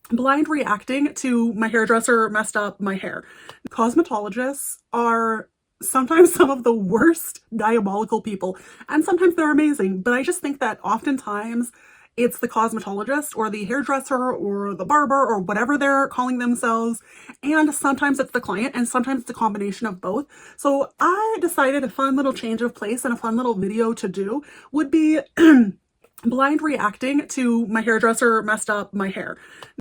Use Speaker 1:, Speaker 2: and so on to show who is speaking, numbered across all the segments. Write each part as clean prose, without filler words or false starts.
Speaker 1: blind reacting to my hairdresser messed up my hair. Cosmetologists are sometimes some of the worst diabolical people, and sometimes they're amazing, but I just think that oftentimes it's the cosmetologist or the hairdresser or the barber or whatever they're calling themselves, and sometimes it's the client, and sometimes it's a combination of both. So I decided a fun little change of place and a fun little video to do would be blind reacting to my hairdresser messed up my hair.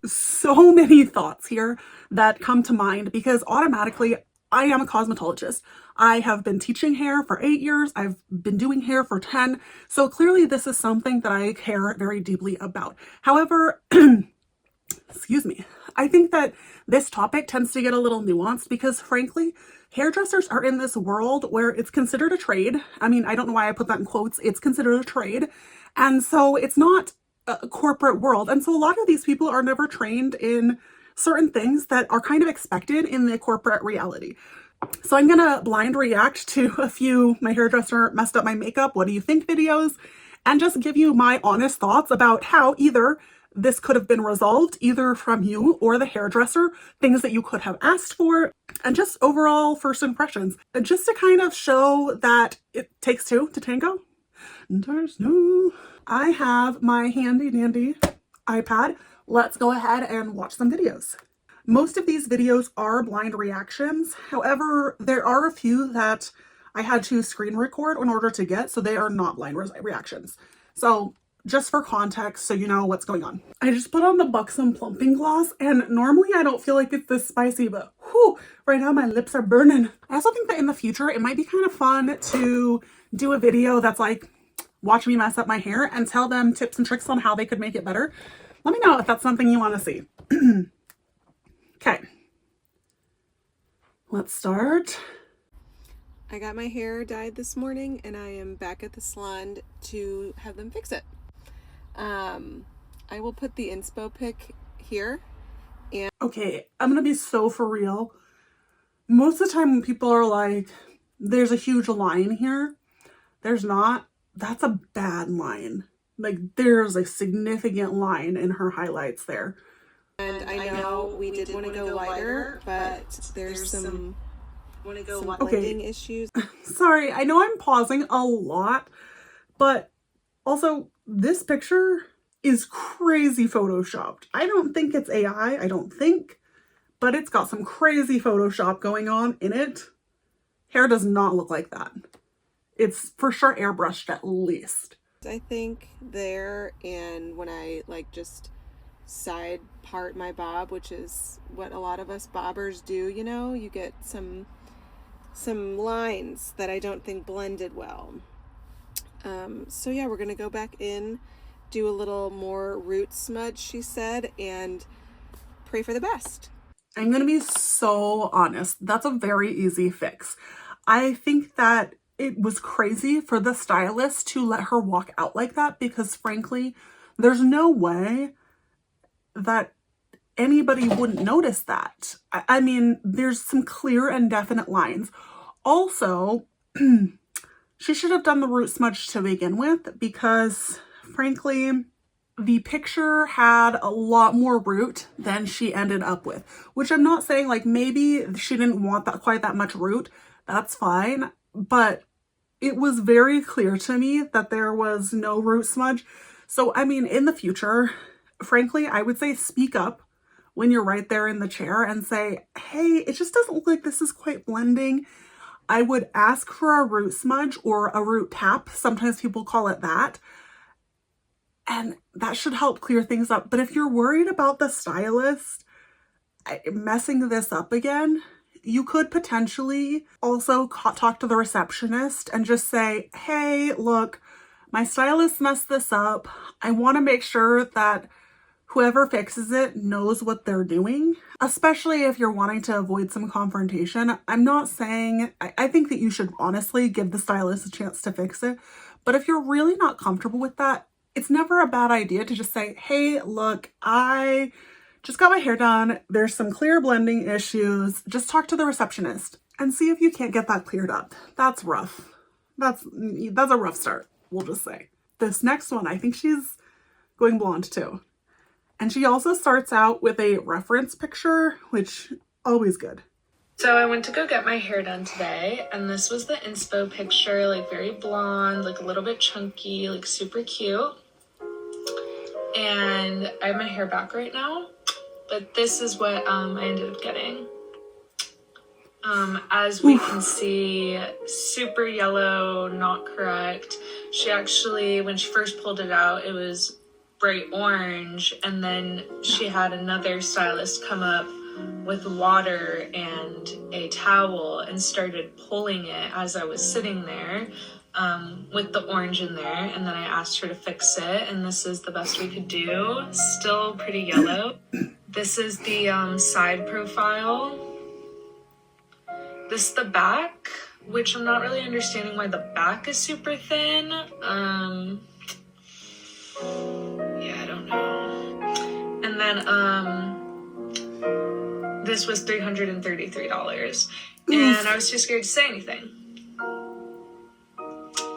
Speaker 1: So many thoughts here that come to mind because automatically I am a cosmetologist. I have been teaching hair for 8 years. I've been doing hair for 10. So clearly this is something that I care very deeply about. However, excuse me, I think that this topic tends to get a little nuanced because frankly, hairdressers are in this world where it's considered a trade. I mean, I don't know why I put that in quotes. It's considered a trade. And so it's not a corporate world. And so a lot of these people are never trained in certain things that are kind of expected in the corporate reality. So I'm gonna blind react to a few my hairdresser messed up my makeup, what do you think videos, and just give you my honest thoughts about how either this could have been resolved either from you or the hairdresser, things that you could have asked for, and just overall first impressions. And just to kind of show that it takes two to tango. There's no... I have my handy dandy iPad. Let's go ahead and watch some videos. Most of these videos are blind reactions. However, there are a few that I had to screen record in order to get, so they are not blind reactions. So just for context, so you know what's going on. I just put on the Buxom plumping gloss, and normally I don't feel like it's this spicy, but whew, right now my lips are burning. I also think that in the future, it might be kind of fun to do a video that's like, watch me mess up my hair and tell them tips and tricks on how they could make it better. Let me know if that's something you want to see. Okay, let's start.
Speaker 2: I got my hair dyed this morning and I am back at the salon to have them fix it. I will put the inspo pic here. And
Speaker 1: okay, I'm gonna be so for real. Most of the time when people are like, there's a huge line here, there's not. That's a bad line. Like there's a significant line in her highlights there.
Speaker 2: And I know we did want to go lighter, but there's some blending issues.
Speaker 1: Sorry, I know I'm pausing a lot, but also this picture is crazy photoshopped. I don't think it's AI, I don't think, but it's got some crazy Photoshop going on in it. Hair does not look like that. It's for sure airbrushed at least.
Speaker 2: I think there, and when I like just side part my bob, which is what a lot of us bobbers do, you know, you get some lines that I don't think blended well. So yeah, we're gonna go back in, do a little more root smudge, she said, and pray for the best.
Speaker 1: I'm gonna be so honest, that's a very easy fix. I think that it was crazy for the stylist to let her walk out like that because frankly, there's no way that anybody wouldn't notice that. I mean, there's some clear and definite lines. Also, she should have done the root smudge to begin with because frankly, the picture had a lot more root than she ended up with, which I'm not saying like maybe she didn't want that quite that much root. That's fine. But it was very clear to me that there was no root smudge. So, I mean, in the future, frankly, I would say speak up when you're right there in the chair and say, hey, it just doesn't look like this is quite blending. I would ask for a root smudge or a root tap. Sometimes people call it that. And that should help clear things up. But if you're worried about the stylist messing this up again, you could potentially also talk to the receptionist and just say, hey, look, my stylist messed this up. I want to make sure that whoever fixes it knows what they're doing, especially if you're wanting to avoid some confrontation. I'm not saying, I think that you should honestly give the stylist a chance to fix it. But if you're really not comfortable with that, it's never a bad idea to just say, hey, look, I just got my hair done. There's some clear blending issues. Just talk to the receptionist and see if you can't get that cleared up. That's rough. That's a rough start, we'll just say. This next one, I think she's going blonde too. And she also starts out with a reference picture, which always good.
Speaker 3: So I went to go get my hair done today, and this was the inspo picture, like very blonde, like a little bit chunky, like super cute. And I have my hair back right now, but this is what I ended up getting. As we can see, super yellow, not correct. She actually, when she first pulled it out, it was bright orange, and then she had another stylist come up with water and a towel and started pulling it as I was sitting there with the orange in there, and then I asked her to fix it, and this is the best we could do. Still pretty yellow. This is the side profile. This is the back, which I'm not really understanding why the back is super thin. Yeah, I don't know. And then this was $333, and I was too scared to say anything.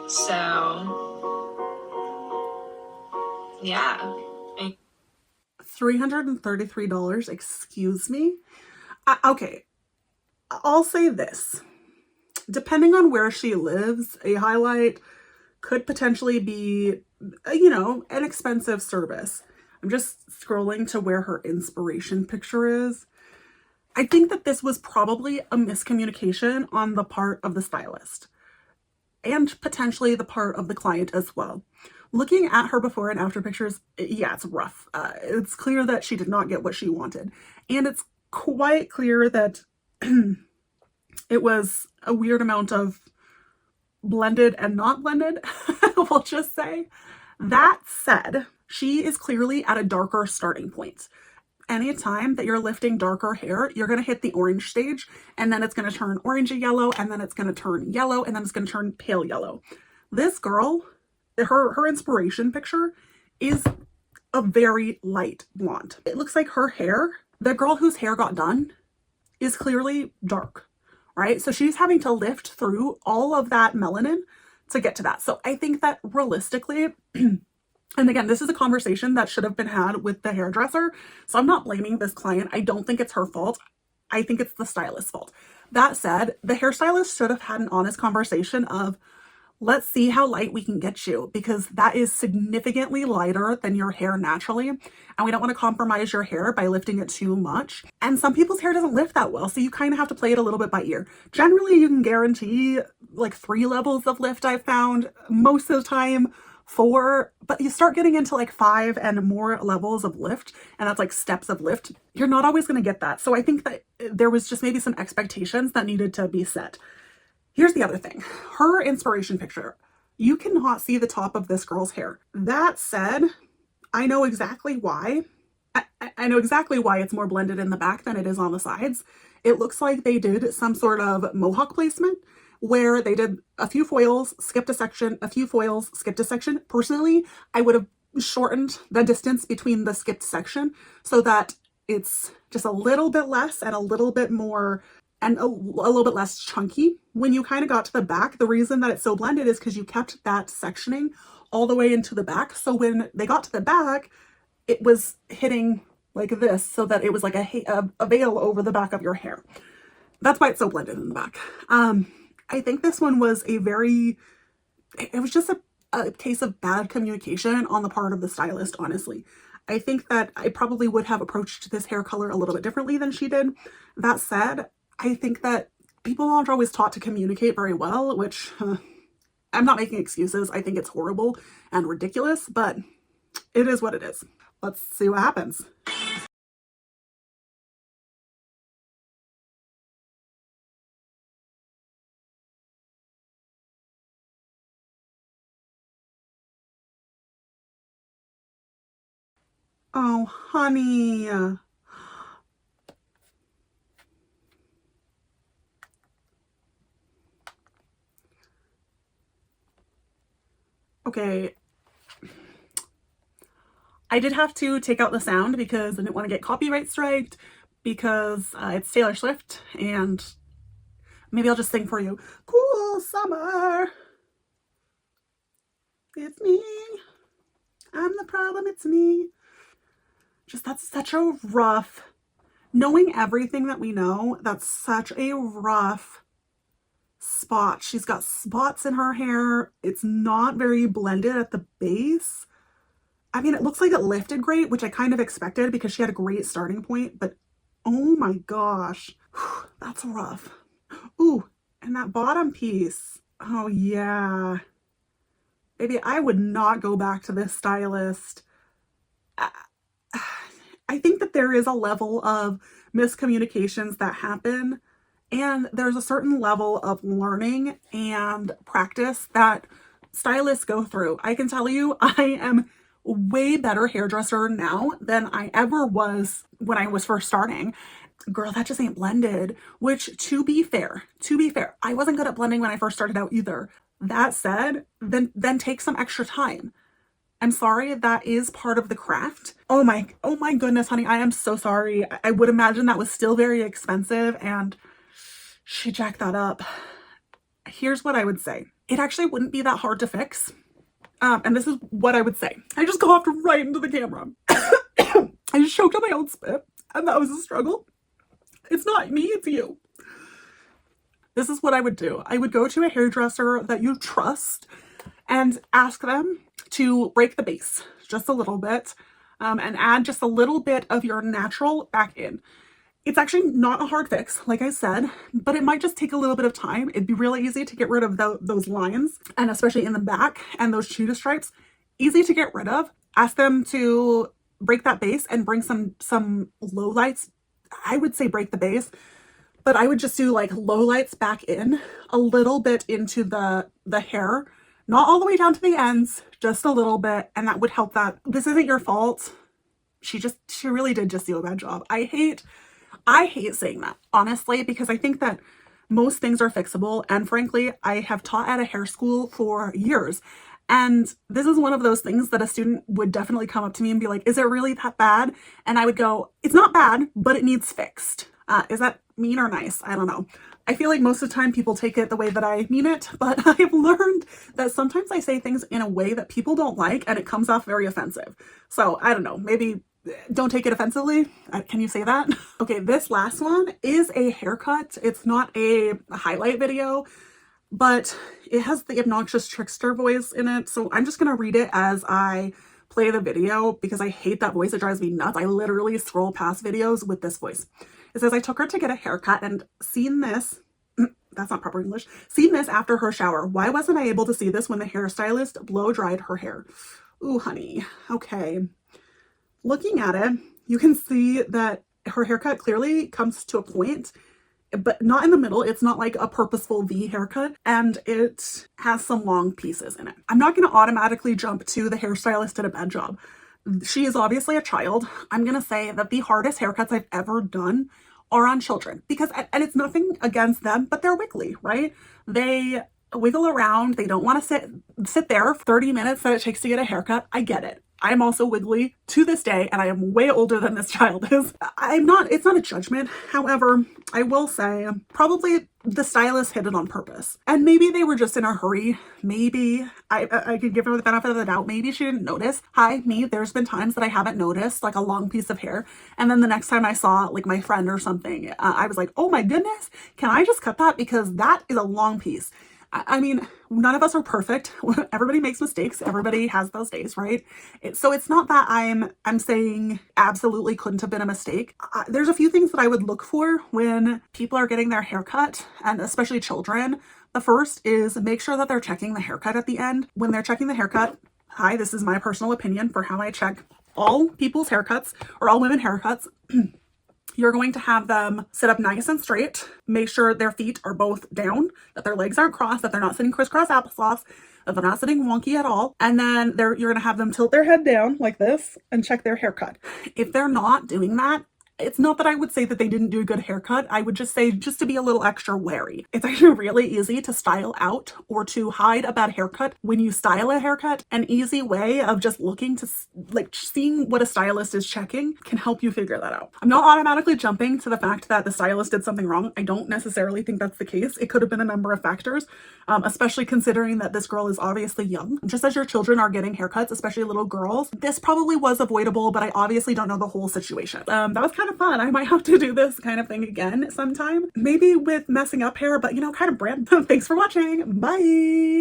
Speaker 3: So, yeah.
Speaker 1: $333, excuse me? Okay, I'll say this. Depending on where she lives, a highlight could potentially be, an expensive service. I'm just scrolling to where her inspiration picture is. I think that this was probably a miscommunication on the part of the stylist and potentially the part of the client as well. Looking at her before and after pictures, yeah, it's rough. It's clear that she did not get what she wanted. And it's quite clear that it was a weird amount of blended and not blended, we'll just say. That said, she is clearly at a darker starting point. Anytime that you're lifting darker hair, you're going to hit the orange stage, and then it's going to turn orangey yellow, and then it's going to turn yellow, and then it's going to turn pale yellow. This girl, her inspiration picture is a very light blonde. It looks like her hair, the girl whose hair got done, is clearly dark, right? So she's having to lift through all of that melanin to get to that. So I think that realistically, and again, this is a conversation that should have been had with the hairdresser. So I'm not blaming this client. I don't think it's her fault. I think it's the stylist's fault. That said, the hairstylist should have had an honest conversation of, let's see how light we can get you, because that is significantly lighter than your hair naturally. And we don't want to compromise your hair by lifting it too much. And some people's hair doesn't lift that well, so you kind of have to play it a little bit by ear. Generally, you can guarantee like 3 levels of lift, I've found. Most of the time, 4, but you start getting into like 5 and more levels of lift, and that's like steps of lift. You're not always going to get that. So I think that there was just maybe some expectations that needed to be set. Here's the other thing. Her inspiration picture. You cannot see the top of this girl's hair. That said, I know exactly why. I know exactly why it's more blended in the back than it is on the sides. It looks like they did some sort of mohawk placement where they did a few foils, skipped a section, a few foils, skipped a section. Personally, I would have shortened the distance between the skipped section so that it's just a little bit less and a little bit more and a little bit less chunky. When you kind of got to the back, the reason that it's so blended is because you kept that sectioning all the way into the back. So when they got to the back, it was hitting like this so that it was like a veil over the back of your hair. That's why it's so blended in the back. I think this one was it was just a case of bad communication on the part of the stylist, honestly. I think that I probably would have approached this hair color a little bit differently than she did. That said, I think that people aren't always taught to communicate very well, which I'm not making excuses. I think it's horrible and ridiculous, but it is what it is. Let's see what happens. Oh, honey. Okay. I did have to take out the sound because I didn't want to get copyright striked because it's Taylor Swift, and maybe I'll just sing for you. Cool summer. It's me. I'm the problem, it's me. that's such a rough, knowing everything that we know, that's such a rough spot. She's got spots in her hair. It's not very blended at the base. I mean, it looks like it lifted great, which I kind of expected because she had a great starting point, but oh my gosh, that's rough. Ooh, and that bottom piece. Oh yeah. Baby, I would not go back to this stylist. I think that there is a level of miscommunications that happen, and there's a certain level of learning and practice that stylists go through. I can tell you, I am way better hairdresser now than I ever was when I was first starting. Girl, that just ain't blended, which to be fair, I wasn't good at blending when I first started out either. That said, then take some extra time. I'm sorry, that is part of the craft. Oh my goodness, honey, I am so sorry. I would imagine that was still very expensive and she jacked that up. Here's what I would say. It actually wouldn't be that hard to fix. And this is what I would say. I just coughed right into the camera. I just choked on my own spit, and that was a struggle. It's not me, it's you. This is what I would do. I would go to a hairdresser that you trust and ask them to break the base just a little bit, and add just a little bit of your natural back in. It's actually not a hard fix, like I said, but it might just take a little bit of time. It'd be really easy to get rid of those lines, and especially in the back, and those cheetah stripes, easy to get rid of. Ask them to break that base and bring some low lights. I would say break the base, but I would just do like low lights back in, a little bit into the hair, not all the way down to the ends, just a little bit, and that would help that. This isn't your fault. She really did just do a bad job. I hate saying that, honestly, because I think that most things are fixable. And frankly, I have taught at a hair school for years. And this is one of those things that a student would definitely come up to me and be like, is it really that bad? And I would go, it's not bad, but it needs fixed. Is that mean or nice? I don't know. I feel like most of the time people take it the way that I mean it, but I've learned that sometimes I say things in a way that people don't like and it comes off very offensive. So I don't know, maybe don't take it offensively. Can you say that? Okay, this last one is a haircut. It's not a highlight video, but it has the obnoxious trickster voice in it. So I'm just going to read it as I play the video because I hate that voice. It drives me nuts. I literally scroll past videos with this voice. It says, I took her to get a haircut and seen this. That's not proper English. Seen this after her shower. Why wasn't I able to see this when the hairstylist blow dried her hair? Ooh, honey. Okay. Looking at it, you can see that her haircut clearly comes to a point, but not in the middle. It's not like a purposeful V haircut, and it has some long pieces in it. I'm not going to automatically jump to the hairstylist did a bad job. She is obviously a child. I'm going to say that the hardest haircuts I've ever done are on children because, and it's nothing against them, but they're wiggly, right? They wiggle around. They don't want to sit there 30 minutes that it takes to get a haircut. I get it. I'm also wiggly to this day, and I am way older than this child is. It's not a judgment. However, I will say probably the stylist hid it on purpose. And maybe they were just in a hurry. Maybe I could give her the benefit of the doubt. Maybe she didn't notice. There's been times that I haven't noticed like a long piece of hair. And then the next time I saw like my friend or something, I was like, oh my goodness, can I just cut that? Because that is a long piece. I mean, none of us are perfect. Everybody makes mistakes. Everybody has those days, right? So it's not that I'm saying absolutely couldn't have been a mistake. There's a few things that I would look for when people are getting their haircut, and especially children. The first is make sure that they're checking the haircut at the end. When they're checking the haircut, hi, this is my personal opinion for how I check all people's haircuts or all women haircuts. You're going to have them sit up nice and straight, make sure their feet are both down, that their legs aren't crossed, that they're not sitting crisscross applesauce, that they're not sitting wonky at all. And then you're going to have them tilt their head down like this and check their haircut. If they're not doing that, It's not that I would say that they didn't do a good haircut. I would just say just to be a little extra wary. It's actually really easy to style out or to hide a bad haircut when you style a haircut. An easy way of just looking to, like, seeing what a stylist is checking can help you figure that out. I'm not automatically jumping to the fact that the stylist did something wrong. I don't necessarily think that's the case. It could have been a number of factors, especially considering that this girl is obviously young. Just as your children are getting haircuts, especially little girls, this probably was avoidable, but I obviously don't know the whole situation. That was kind of fun. I might have to do this kind of thing again sometime. Maybe with messing up hair, but you know, kind of brand. Thanks for watching. Bye.